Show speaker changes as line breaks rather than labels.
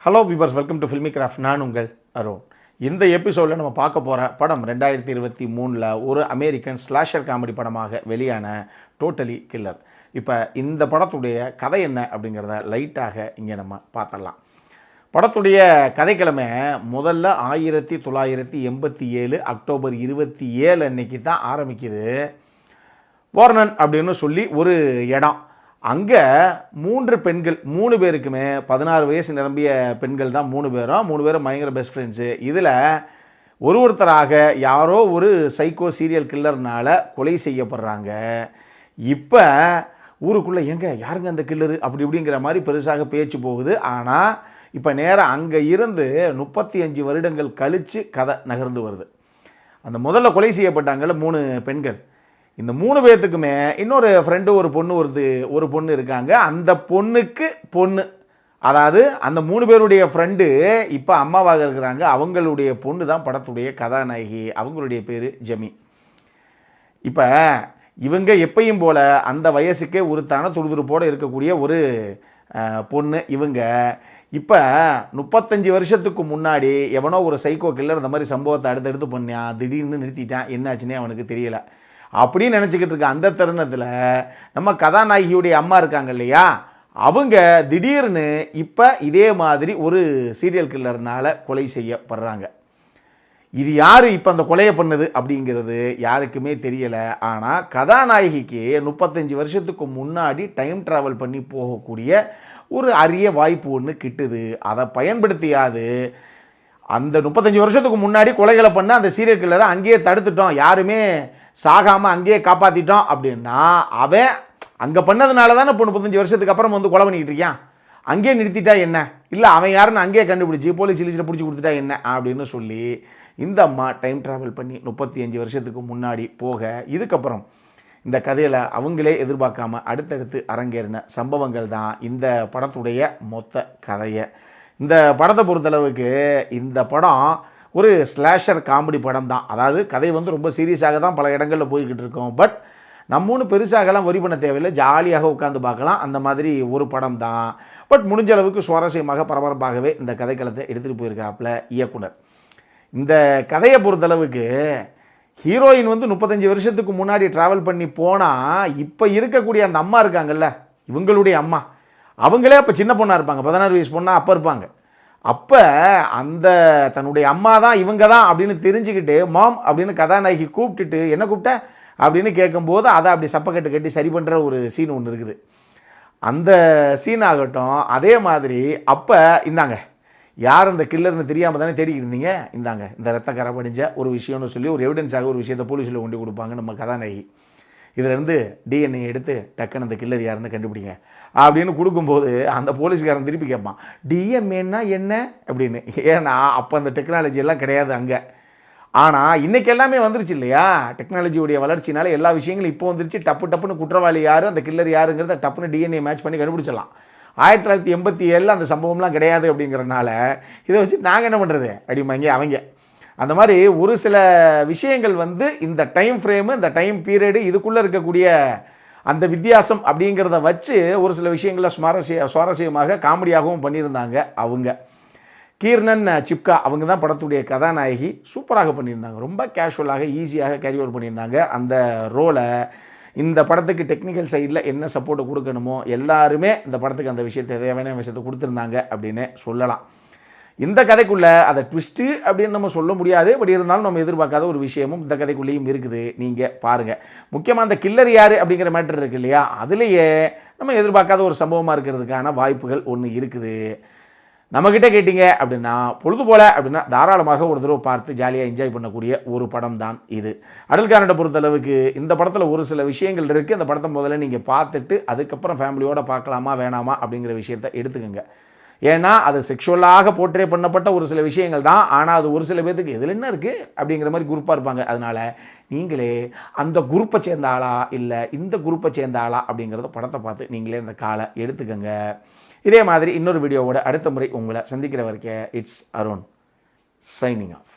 Hello viewers, welcome to filmi craft. நான் உங்கள் அருண். இந்த எபிசோடில் நம்ம பார்க்க போகிற படம் 2023 ஒரு அமெரிக்கன் ஸ்லாஷர் காமெடி படமாக வெளியான டோட்டலி கில்லர். இப்போ இந்த படத்துடைய கதை என்ன அப்படிங்கிறத லைட்டாக இங்கே நம்ம பார்த்துடலாம். படத்துடைய கதைக்கிழமை முதல்ல 1987 அக்டோபர் 27 அன்னைக்கு தான் ஆரம்பிக்குது. வார்னன் அப்படின்னு சொல்லி ஒரு இடம். அங்கே 3 பெண்கள், 3 பேருக்குமே 16 வயசு நிரம்பிய பெண்கள் தான். 3 பேரும் பயங்கர பெஸ்ட் ஃப்ரெண்ட்ஸு. இதில் ஒருத்தராக யாரோ ஒரு சைக்கோ சீரியல் கில்லர்னால் கொலை செய்யப்படுறாங்க. இப்போ ஊருக்குள்ளே யாருங்க அந்த கில்லரு அப்படி இப்படிங்கிற மாதிரி பெருசாக பேச்சு போகுது. ஆனால் இப்போ நேராக அங்கே இருந்து 35 வருடங்கள் கழித்து கதை நகர்ந்து வருது. அந்த முதல்ல கொலை செய்யப்பட்டாங்கள்ல 3 பெண்கள், இந்த 3 பேர்த்துக்குமே இன்னொரு ஃப்ரெண்டு ஒரு பொண்ணு இருக்காங்க. அந்த பொண்ணுக்கு பொண்ணு, அதாவது அந்த 3 பேருடைய ஃப்ரெண்டு இப்போ அம்மாவாக இருக்கிறாங்க. அவங்களுடைய பொண்ணு தான் படத்துடைய கதாநாயகி. அவங்களுடைய பேர் ஜெமி. இப்போ இவங்க எப்பயும் போல் அந்த வயசுக்கே ஒரு துருதுருப்போடு இருக்கக்கூடிய ஒரு பொண்ணு. இவங்க இப்போ 35 வருஷத்துக்கு முன்னாடி எவனோ ஒரு சைக்கோ கில்லர் இந்த மாதிரி சம்பவத்தை அடுத்தடுத்து பண்ணியான். திடீர்னு நிறுத்திட்டான். என்னாச்சுன்னே அவனுக்கு தெரியலை. அப்படின்னு நினச்சிக்கிட்டு இருக்க அந்த தருணத்தில் நம்ம கதாநாயகியுடைய அம்மா இருக்காங்க இல்லையா, அவங்க திடீர்னு இப்போ இதே மாதிரி ஒரு சீரியல் கில்லர்னால் கொலை செய்யப்படுறாங்க. இது யார் இப்போ அந்த கொலையை பண்ணது அப்படிங்கிறது யாருக்குமே தெரியலை. ஆனால் கதாநாயகிக்கு 35 வருஷத்துக்கு முன்னாடி டைம் ட்ராவல் பண்ணி போகக்கூடிய ஒரு அரிய வாய்ப்பு ஒன்று கிட்டுது. அதை பயன்படுத்தியாது அந்த 35 வருஷத்துக்கு முன்னாடி கொலைகளை பண்ண அந்த சீரியல் கில்லரை அங்கேயே தடுத்துட்டோம், யாருமே சாகாமல் அங்கேயே காப்பாற்றிட்டோம் அப்படின்னா, அவன் அங்கே பண்ணதுனால தானே இப்போ 35 வருஷத்துக்கு அப்புறம் வந்து கொலை பண்ணிக்கிட்டு இருக்கான். அங்கேயே நிறுத்திட்டா என்ன, இல்லை அவன் யாருன்னு அங்கேயே கண்டுபிடிச்சி போலீஸ் லிஸ்ட்டில் பிடிச்சி கொடுத்துட்டா என்ன அப்படின்னு சொல்லி இந்த அம்மா டைம் ட்ராவல் பண்ணி 35 வருஷத்துக்கு முன்னாடி போக, இதுக்கப்புறம் இந்த கதையில் அவங்களே எதிர்பார்க்காம அடுத்தடுத்து அரங்கேறின சம்பவங்கள் தான் இந்த படத்துடைய மொத்த கதையை. இந்த படத்தை பொறுத்தளவுக்கு இந்த படம் ஒரு ஸ்லாஷர் காமெடி படம் தான். அதாவது கதை வந்து ரொம்ப சீரியஸாக தான் பல இடங்களில் போய்கிட்டு இருக்கோம். பட் நம்ம ஒன்றும் பெருசாகலாம் வரி பண்ண தேவையில்லை, ஜாலியாக உட்காந்து பார்க்கலாம். அந்த மாதிரி ஒரு படம் தான். பட் முடிஞ்ச அளவுக்கு சுவாரஸ்யமாக பரபரப்பாகவே இந்த கதைக்களத்தை எடுத்துகிட்டு போயிருக்காப்புல இயக்குனர். இந்த கதையை பொறுத்தளவுக்கு ஹீரோயின் வந்து 35 வருஷத்துக்கு முன்னாடி ட்ராவல் பண்ணி போனால், இப்போ இருக்கக்கூடிய அந்த அம்மா இருக்காங்கல்ல, இவங்களுடைய அம்மா, அவங்களே அப்போ சின்ன பொண்ணாக இருப்பாங்க. 16 வயசு பொண்ணாக அப்போ இருப்பாங்க. அப்போ அந்த தன்னுடைய அம்மா தான் இவங்க தான் அப்படின்னு தெரிஞ்சுக்கிட்டு மாம் அப்படின்னு கதாநாயகி கூப்பிட்டுட்டு என்ன கூப்பிட்ட அப்படின்னு கேட்கும்போது அதை அப்படி சப்பக்கட்டு கட்டி சரி பண்ணுற ஒரு சீன் ஒன்று இருக்குது. அந்த சீன் ஆகட்டும். அதே மாதிரி அப்போ இந்தாங்க யார் அந்த கில்லர்னு தெரியாமல் தானே தேடிக்கிட்டு இருந்தீங்க, இந்தாங்க இந்த ரத்தக்கரை படிஞ்ச ஒரு விஷயம்னு சொல்லி ஒரு எவிடன்ஸாக ஒரு விஷயத்தை போலீஸில் கொண்டு கொடுப்பாங்க நம்ம கதாநாயகி. இதிலேருந்து டிஎன்ஏ எடுத்து டக்குன்னு அந்த கில்லர் யாருன்னு கண்டுபிடிங்க அப்படின்னு கொடுக்கும்போது அந்த போலீஸ்காரன் திருப்பி கேட்பான், டிஎம்ஏன்னா என்ன அப்படின்னு. ஏன்னா அப்போ அந்த டெக்னாலஜி எல்லாம் கிடையாது அங்கே. ஆனால் இன்றைக்கி எல்லாமே வந்துருச்சு இல்லையா, டெக்னாலஜியுடைய வளர்ச்சினால எல்லா விஷயங்களும் இப்போ வந்துருச்சு. டப்புன்னு குற்றவாளி யார், அந்த கில்லர் யாருங்கிறத டப்புன்னு டிஎன்ஏ மேட்ச் பண்ணி கண்டுபிடிச்சிடலாம். 1987 அந்த சம்பவம்லாம் கிடையாது அப்படிங்கிறனால இதை வச்சு நாங்கள் என்ன பண்ணுறது அப்படிம்பாங்க அவங்க. அந்த மாதிரி ஒரு சில விஷயங்கள் வந்து இந்த டைம் ஃப்ரேமு, இந்த டைம் பீரியடு, இதுக்குள்ளே இருக்கக்கூடிய அந்த வித்தியாசம் அப்படிங்கிறத வச்சு ஒரு சில விஷயங்களை சுவாரஸ்யமாக காமெடியாகவும் பண்ணியிருந்தாங்க அவங்க. கீர்னன் சிப்கா அவங்க தான் படத்துடைய கதாநாயகி. சூப்பராக பண்ணியிருந்தாங்க. ரொம்ப கேஷுவலாக ஈஸியாக கேரி ஓவர் பண்ணியிருந்தாங்க அந்த ரோலை. இந்த படத்துக்கு டெக்னிக்கல் சைடில் என்ன சப்போர்ட்டை கொடுக்கணுமோ எல்லாருமே இந்த படத்துக்கு அந்த விஷயத்தை தேவையான விஷயத்தை கொடுத்துருந்தாங்க அப்படின்னு சொல்லலாம். இந்த கதைக்குள்ளே அதை ட்விஸ்ட்டு அப்படின்னு நம்ம சொல்ல முடியாது. பட் இருந்தாலும் நம்ம எதிர்பார்க்காத ஒரு விஷயமும் இந்த கதைக்குள்ளேயும் இருக்குது. நீங்கள் பாருங்கள். முக்கியமாக அந்த கில்லர் யார் அப்படிங்கிற மேட்டர் இருக்குது இல்லையா, அதுலேயே நம்ம எதிர்பார்க்காத ஒரு சம்பவமாக இருக்கிறதுக்கான வாய்ப்புகள் ஒன்று இருக்குது. நம்மக்கிட்ட கேட்டிங்க அப்படின்னா பொழுது போல் அப்படின்னா தாராளமாக ஒரு தடவை பார்த்து ஜாலியாக என்ஜாய் பண்ணக்கூடிய ஒரு படம் தான் இது. அடல்காரனை பொறுத்தளவுக்கு இந்த படத்தில் ஒரு சில விஷயங்கள் இருக்குது. அந்த படத்தை முதல்ல நீங்கள் பார்த்துட்டு அதுக்கப்புறம் ஃபேமிலியோடு பார்க்கலாமா வேணாமா அப்படிங்கிற விஷயத்தை எடுத்துக்கோங்க. ஏன்னா அது செக்ஷுவலாக போர்ட்ரே பண்ணப்பட்ட ஒரு சில விஷயங்கள் தான். ஆனால் அது ஒரு சில பேர்த்துக்கு எதில் என்ன இருக்குது அப்படிங்கிற மாதிரி குரூப்பாக இருப்பாங்க. அதனால் நீங்களே அந்த குரூப்பை சேர்ந்த ஆளா இல்லை இந்த குரூப்பை சேர்ந்த ஆளா அப்படிங்கிறத படத்தை பார்த்து நீங்களே அந்த காலை எடுத்துக்கோங்க. இதே மாதிரி இன்னொரு வீடியோவோட அடுத்த முறை உங்களை சந்திக்கிற வரைக்கும் இட்ஸ் அருண் சைனிங் ஆஃப்.